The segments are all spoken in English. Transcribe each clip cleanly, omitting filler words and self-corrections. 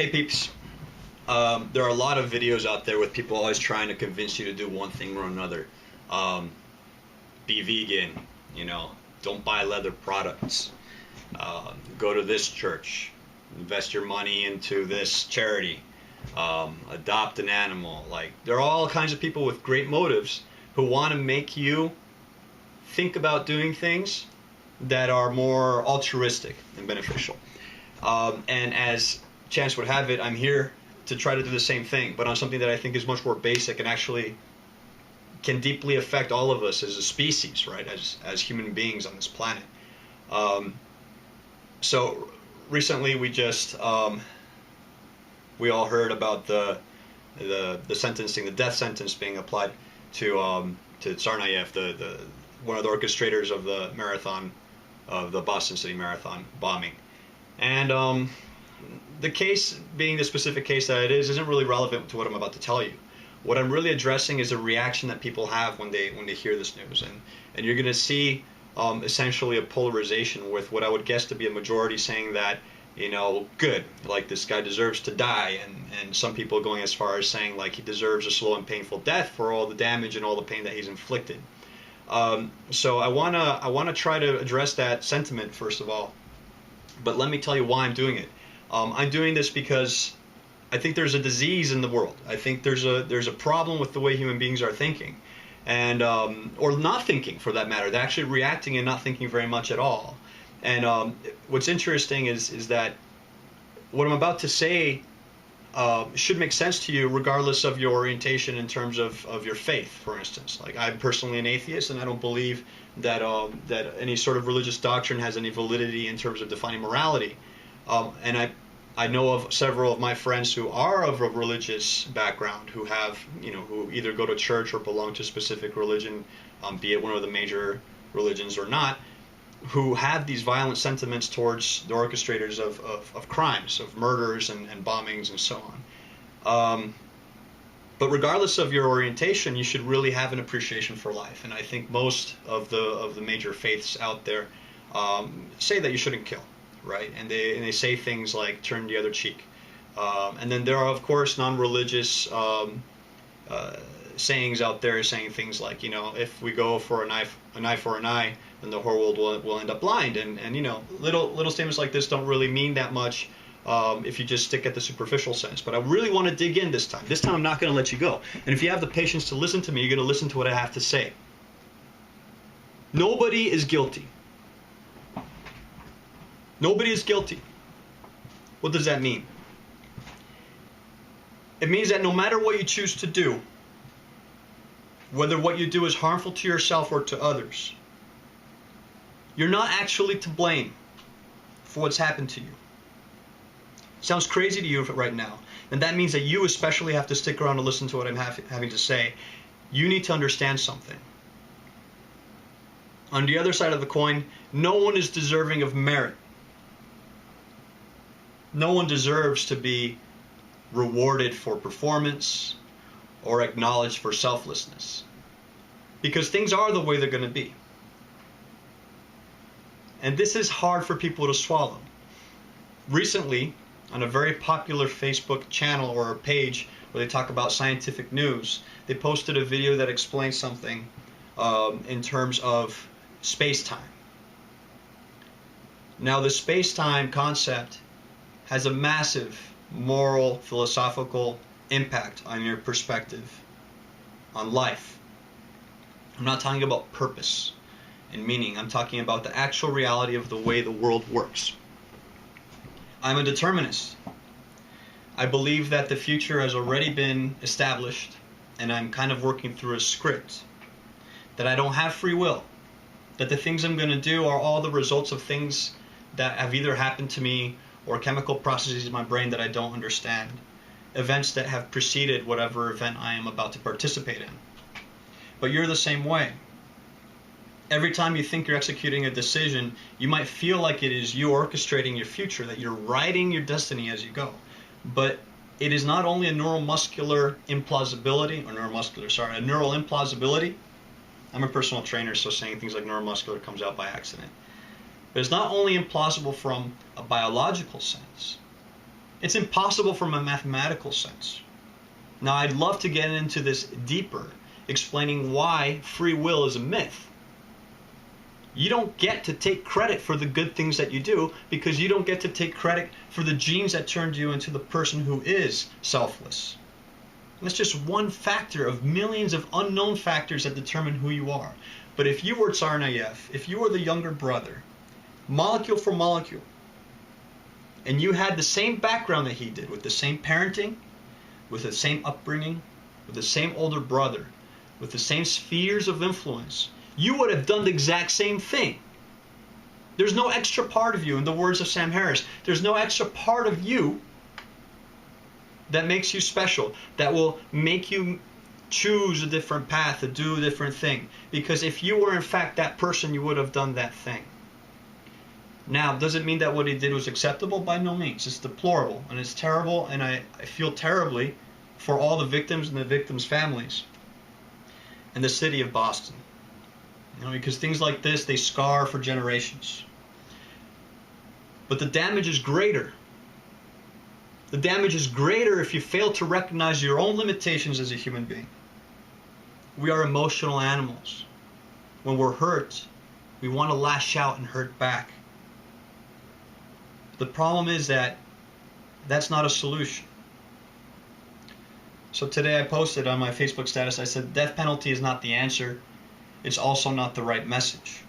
Hey peeps, there are a lot of videos out there with people always trying to convince you to do one thing or another. Be vegan, don't buy leather products, go to this church, invest your money into this charity, adopt an animal. Like, there are all kinds of people with great motives who want to make you think about doing things that are more altruistic and beneficial. And as chance would have it, I'm here to try to do the same thing, but on something that I think is much more basic and actually can deeply affect all of us as a species, right? As human beings on this planet. So recently we just we all heard about the sentencing, the death sentence being applied to Tsarnaev, the one of the orchestrators of the marathon, of the Boston City Marathon bombing. And the case, being the specific case that it is, isn't really relevant to what I'm about to tell you. What I'm really addressing is the reaction that people have when they hear this news, and you're going to see essentially a polarization with what I would guess to be a majority saying that, good, like, this guy deserves to die, and some people going as far as saying like he deserves a slow and painful death for all the damage and all the pain that he's inflicted. So I wanna try to address that sentiment first of all, but let me tell you why I'm doing it. I'm doing this because I think there's a disease in the world. I think there's a problem with the way human beings are thinking, and or not thinking for that matter. They're actually reacting and not thinking very much at all. And what's interesting is that what I'm about to say should make sense to you regardless of your orientation in terms of your faith, for instance. Like, I'm personally an atheist, and I don't believe that that any sort of religious doctrine has any validity in terms of defining morality. And I know of several of my friends who are of a religious background, who have, who either go to church or belong to a specific religion, be it one of the major religions or not, who have these violent sentiments towards the orchestrators of crimes, of murders and bombings and so on. But regardless of your orientation, you should really have an appreciation for life. And I think most of the major faiths out there say that you shouldn't kill, right? And they say things like turn the other cheek. And then there are, of course, non-religious sayings out there saying things like, if we go for an eye for an eye, then the whole world will end up blind. And little statements like this don't really mean that much if you just stick at the superficial sense. But I really want to dig in this time. This time I'm not going to let you go. And if you have the patience to listen to me, you're going to listen to what I have to say. Nobody is guilty. Nobody is guilty. What does that mean? It means that no matter what you choose to do, whether what you do is harmful to yourself or to others, you're not actually to blame for what's happened to you. Sounds crazy to you right now, and that means that you especially have to stick around and listen to what I'm having to say. You need to understand something. On the other side of the coin, no one is deserving of merit. No one deserves to be rewarded for performance or acknowledged for selflessness, because things are the way they're going to be. And this is hard for people to swallow. Recently, on a very popular Facebook channel or page where they talk about scientific news, they posted a video that explains something in terms of space-time. Now, the space-time concept has a massive moral, philosophical impact on your perspective on life. I'm not talking about purpose and meaning. I'm talking about the actual reality of the way the world works. I'm a determinist. I believe that the future has already been established, and I'm kind of working through a script. That I don't have free will. That the things I'm going to do are all the results of things that have either happened to me or chemical processes in my brain that I don't understand. Events that have preceded whatever event I am about to participate in. But you're the same way. Every time you think you're executing a decision, you might feel like it is you orchestrating your future, that you're writing your destiny as you go. But it is not only a neuromuscular implausibility, a neural implausibility. I'm a personal trainer, so saying things like neuromuscular comes out by accident. But it's not only implausible from a biological sense, It's impossible from a mathematical sense. Now, I'd love to get into this deeper, explaining why free will is a myth. You don't get to take credit for the good things that you do because you don't get to take credit for the genes that turned you into the person who is selfless. That's just one factor of millions of unknown factors that determine who you are. But if you were Tsarnaev, if you were the younger brother, molecule for molecule, and you had the same background that he did, with the same parenting, with the same upbringing, with the same older brother, with the same spheres of influence, you would have done the exact same thing. There's no extra part of you, in the words of Sam Harris, there's no extra part of you that makes you special, that will make you choose a different path, to do a different thing. Because if you were in fact that person, you would have done that thing. Now, does it mean that what he did was acceptable? By no means. It's deplorable and it's terrible, and I feel terribly for all the victims and the victims' families and the city of Boston. Because things like this, they scar for generations. But the damage is greater. The damage is greater if you fail to recognize your own limitations as a human being. We are emotional animals. When we're hurt, we want to lash out and hurt back. The problem is that that's not a solution. So today I posted on my Facebook status, I said, death penalty is not the answer. It's also not the right message.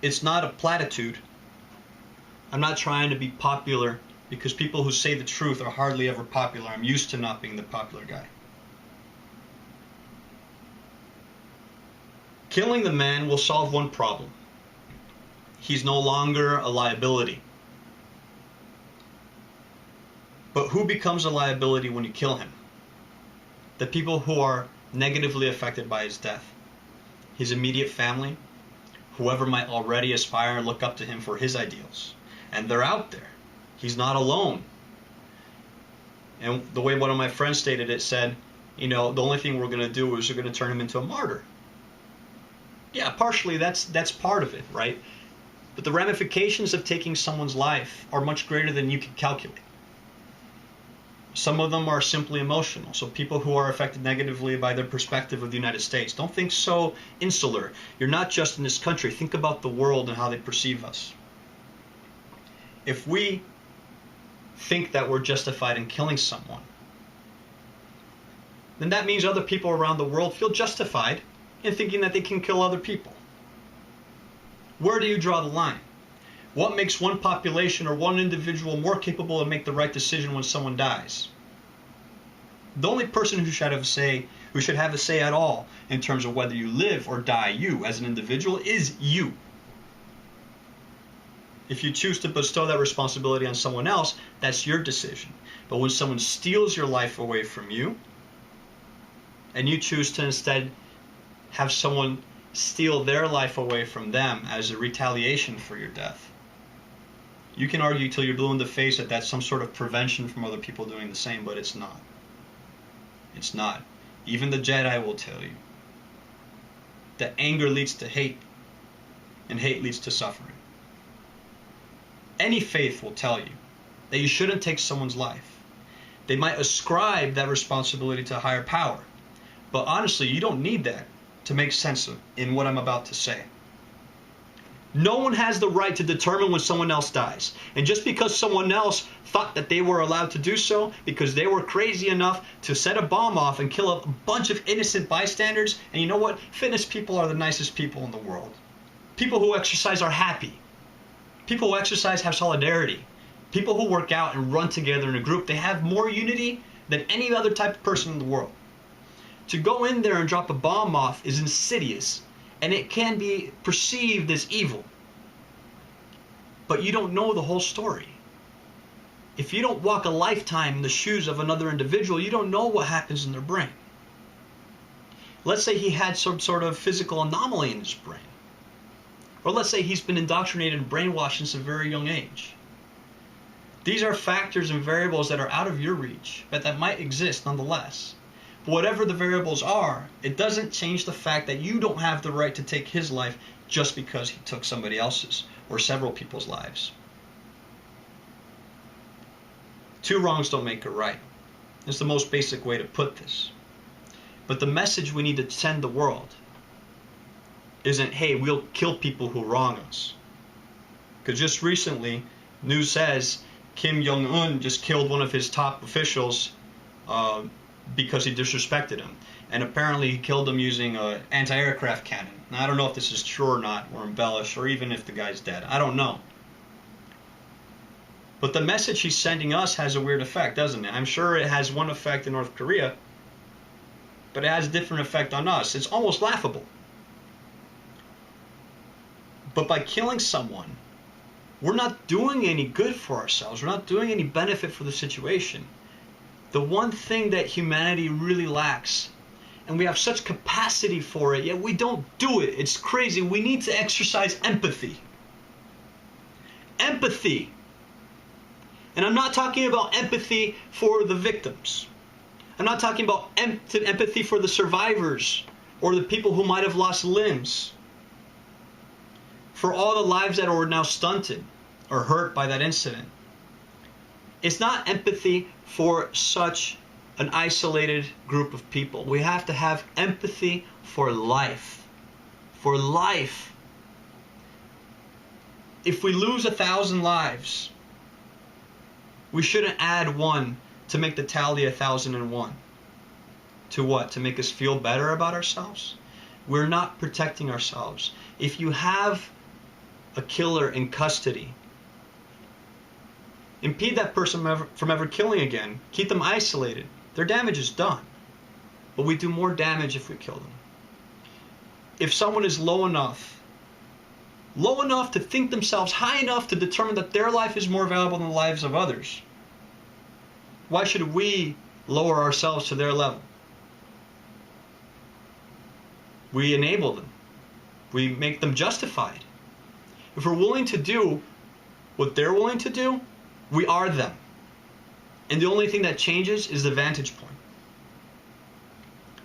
It's not a platitude. I'm not trying to be popular because people who say the truth are hardly ever popular. I'm used to not being the popular guy. Killing the man will solve one problem. He's no longer a liability. But who becomes a liability when you kill him? The people who are negatively affected by his death. His immediate family, whoever might already aspire and look up to him for his ideals. And they're out there. He's not alone. And the way one of my friends stated it, said, the only thing we're going to do is we're going to turn him into a martyr. Yeah, partially that's part of it, right? But the ramifications of taking someone's life are much greater than you can calculate. Some of them are simply emotional. So people who are affected negatively by their perspective of the United States, don't think so insular. You're not just in this country. Think about the world and how they perceive us. If we think that we're justified in killing someone, then that means other people around the world feel justified in thinking that they can kill other people. Where do you draw the line? What makes one population or one individual more capable to make the right decision when someone dies? The only person who should have a say at all in terms of whether you live or die, you as an individual, is you. If you choose to bestow that responsibility on someone else, that's your decision. But when someone steals your life away from you, and you choose to instead have someone steal their life away from them as a retaliation for your death, you can argue till you're blue in the face that that's some sort of prevention from other people doing the same, but it's not. It's not. Even the Jedi will tell you that anger leads to hate, and hate leads to suffering. Any faith will tell you that you shouldn't take someone's life. They might ascribe that responsibility to a higher power, but honestly, you don't need that to make sense of in what I'm about to say. No one has the right to determine when someone else dies. And just because someone else thought that they were allowed to do so, because they were crazy enough to set a bomb off and kill a bunch of innocent bystanders, and you know what? Fitness people are the nicest people in the world. People who exercise are happy. People who exercise have solidarity. People who work out and run together in a group, they have more unity than any other type of person in the world. To go in there and drop a bomb off is insidious, and it can be perceived as evil. But you don't know the whole story. If you don't walk a lifetime in the shoes of another individual, you don't know what happens in their brain. Let's say he had some sort of physical anomaly in his brain. Or let's say he's been indoctrinated and brainwashed since a very young age. These are factors and variables that are out of your reach, but that might exist nonetheless. But whatever the variables are, it doesn't change the fact that you don't have the right to take his life just because he took somebody else's or several people's lives. Two wrongs don't make a right. It's the most basic way to put this. But the message we need to send the world isn't, hey, we'll kill people who wrong us. Because just recently, news says Kim Jong-un just killed one of his top officials because he disrespected him. And apparently he killed him using an anti-aircraft cannon. Now, I don't know if this is true or not, or embellished, or even if the guy's dead. I don't know. But the message he's sending us has a weird effect, doesn't it? I'm sure it has one effect in North Korea, but it has a different effect on us. It's almost laughable. But by killing someone, we're not doing any good for ourselves. We're not doing any benefit for the situation. The one thing that humanity really lacks, and we have such capacity for it, yet we don't do it. It's crazy. We need to exercise empathy. Empathy. And I'm not talking about empathy for the victims. I'm not talking about empathy for the survivors or the people who might have lost limbs. For all the lives that are now stunted or hurt by that incident. It's not empathy for such an isolated group of people. We have to have empathy for life. For life. If we lose 1,000 lives, we shouldn't add one to make the tally 1,001. To what? To make us feel better about ourselves? We're not protecting ourselves. If you have a killer in custody, impede that person from ever killing again. Keep them isolated. Their damage is done. But we do more damage if we kill them. If someone is low enough to think themselves high enough to determine that their life is more valuable than the lives of others, why should we lower ourselves to their level? We enable them. We make them justified. If we're willing to do what they're willing to do, we are them. And the only thing that changes is the vantage point.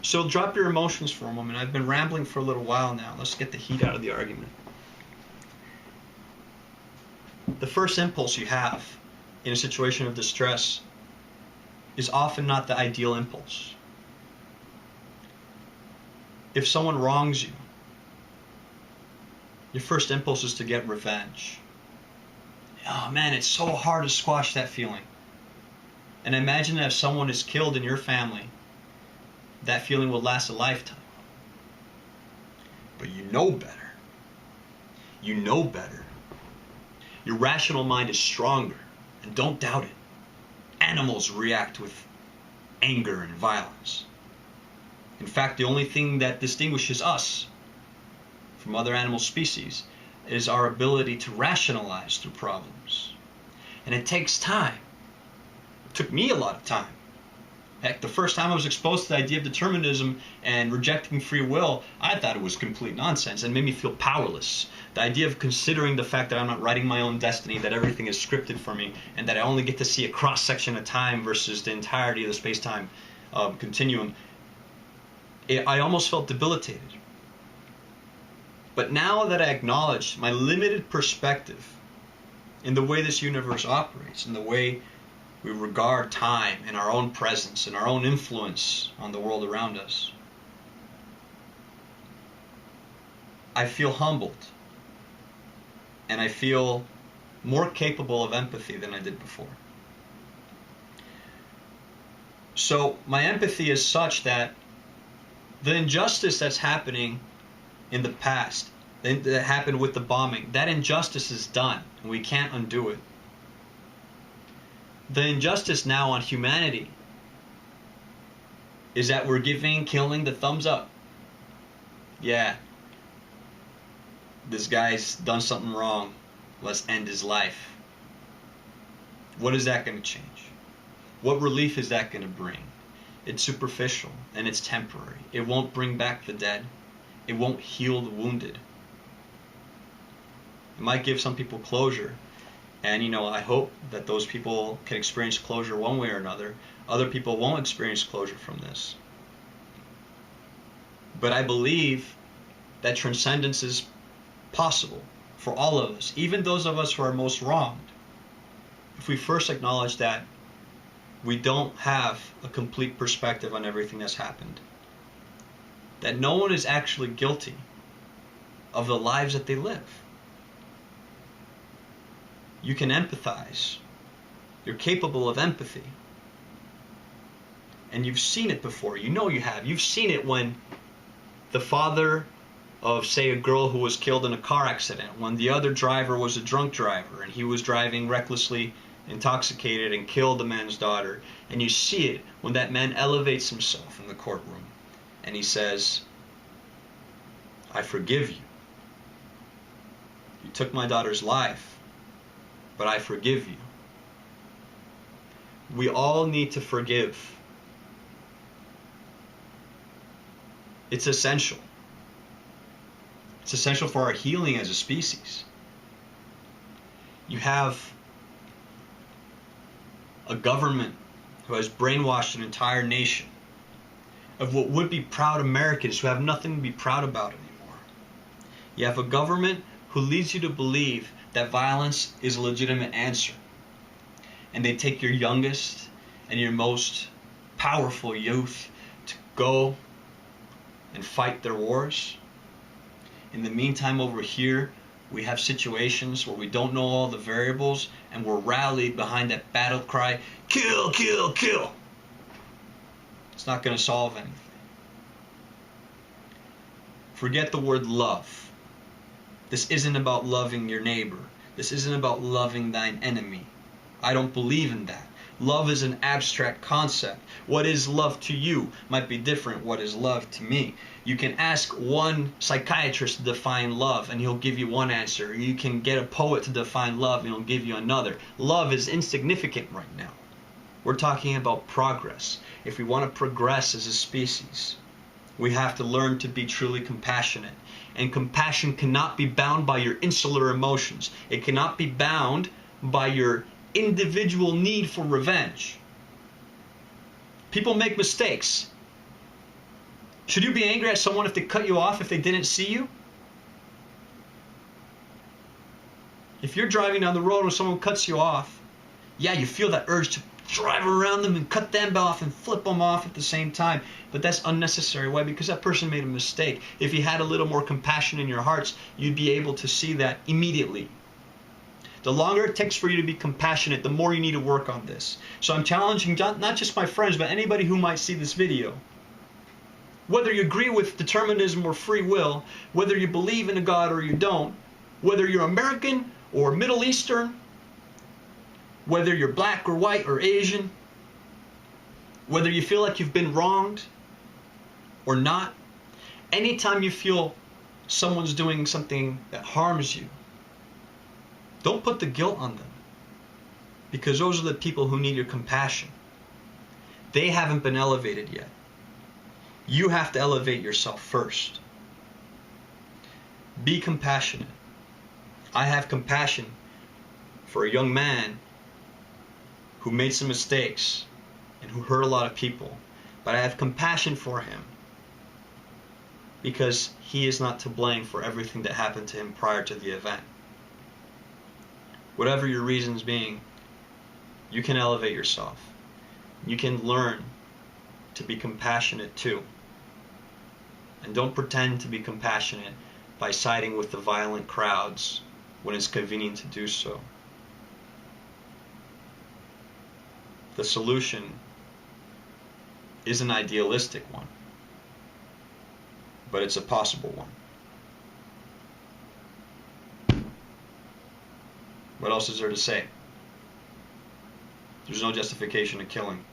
So drop your emotions for a moment. I've been rambling for a little while now. Let's get the heat out of the argument. The first impulse you have in a situation of distress is often not the ideal impulse. If someone wrongs you, your first impulse is to get revenge. Oh man, it's so hard to squash that feeling. And imagine that if someone is killed in your family, that feeling will last a lifetime. But you know better. You know better. Your rational mind is stronger, and don't doubt it. Animals react with anger and violence. In fact, the only thing that distinguishes us from other animal species is our ability to rationalize through problems. And it takes time. It took me a lot of time. Heck, the first time I was exposed to the idea of determinism and rejecting free will, I thought it was complete nonsense and made me feel powerless. The idea of considering the fact that I'm not writing my own destiny, that everything is scripted for me, and that I only get to see a cross-section of time versus the entirety of the space-time continuum, I almost felt debilitated. But now that I acknowledge my limited perspective in the way this universe operates, in the way we regard time and our own presence and our own influence on the world around us, I feel humbled. And I feel more capable of empathy than I did before. So my empathy is such that the injustice that's happening in the past, that happened with the bombing, that injustice is done, and we can't undo it. The injustice now on humanity is that we're giving killing the thumbs up. Yeah, this guy's done something wrong. Let's end his life. What is that going to change? What relief is that going to bring? It's superficial and it's temporary. It won't bring back the dead. It won't heal the wounded. It might give some people closure. And, I hope that those people can experience closure one way or another. Other people won't experience closure from this. But I believe that transcendence is possible for all of us, even those of us who are most wronged. If we first acknowledge that we don't have a complete perspective on everything that's happened. That no one is actually guilty of the lives that they live. You can empathize. You're capable of empathy. And you've seen it before. You know you have. You've seen it when the father of, say, a girl who was killed in a car accident, when the other driver was a drunk driver and he was driving recklessly intoxicated and killed the man's daughter. And you see it when that man elevates himself in the courtroom and he says, I forgive you. You took my daughter's life, but I forgive you. We all need to forgive. It's essential. It's essential for our healing as a species. You have a government who has brainwashed an entire nation of what would be proud Americans who have nothing to be proud about anymore. You have a government who leads you to believe that violence is a legitimate answer. And they take your youngest and your most powerful youth to go and fight their wars. In the meantime, over here, we have situations where we don't know all the variables and we're rallied behind that battle cry, kill, kill, kill. It's not going to solve anything. Forget the word love. This isn't about loving your neighbor. This isn't about loving thine enemy. I don't believe in that. Love is an abstract concept. What is love to you might be different what is love to me. You can ask one psychiatrist to define love and he'll give you one answer. You can get a poet to define love and he'll give you another. Love is insignificant right now. We're talking about progress. If we want to progress as a species, we have to learn to be truly compassionate. And compassion cannot be bound by your insular emotions. It cannot be bound by your individual need for revenge. People make mistakes. Should you be angry at someone if they cut you off, if they didn't see you? If you're driving down the road and someone cuts you off, yeah, you feel that urge to drive around them and cut them off and flip them off at the same time. But that's unnecessary. Why? Because that person made a mistake. If you had a little more compassion in your hearts, you'd be able to see that immediately. The longer it takes for you to be compassionate, the more you need to work on this. So I'm challenging not just my friends, but anybody who might see this video. Whether you agree with determinism or free will, whether you believe in a God or you don't, whether you're American or Middle Eastern, whether you're black or white or Asian, whether you feel like you've been wronged or not, anytime you feel someone's doing something that harms you, don't put the guilt on them, because those are the people who need your compassion. They haven't been elevated yet. You have to elevate yourself first. Be compassionate. I have compassion for a young man who made some mistakes and who hurt a lot of people, but I have compassion for him because he is not to blame for everything that happened to him prior to the event. Whatever your reasons being, you can elevate yourself. You can learn to be compassionate too. And don't pretend to be compassionate by siding with the violent crowds when it's convenient to do so. The solution is an idealistic one, but it's a possible one. What else is there to say? There's no justification to killing.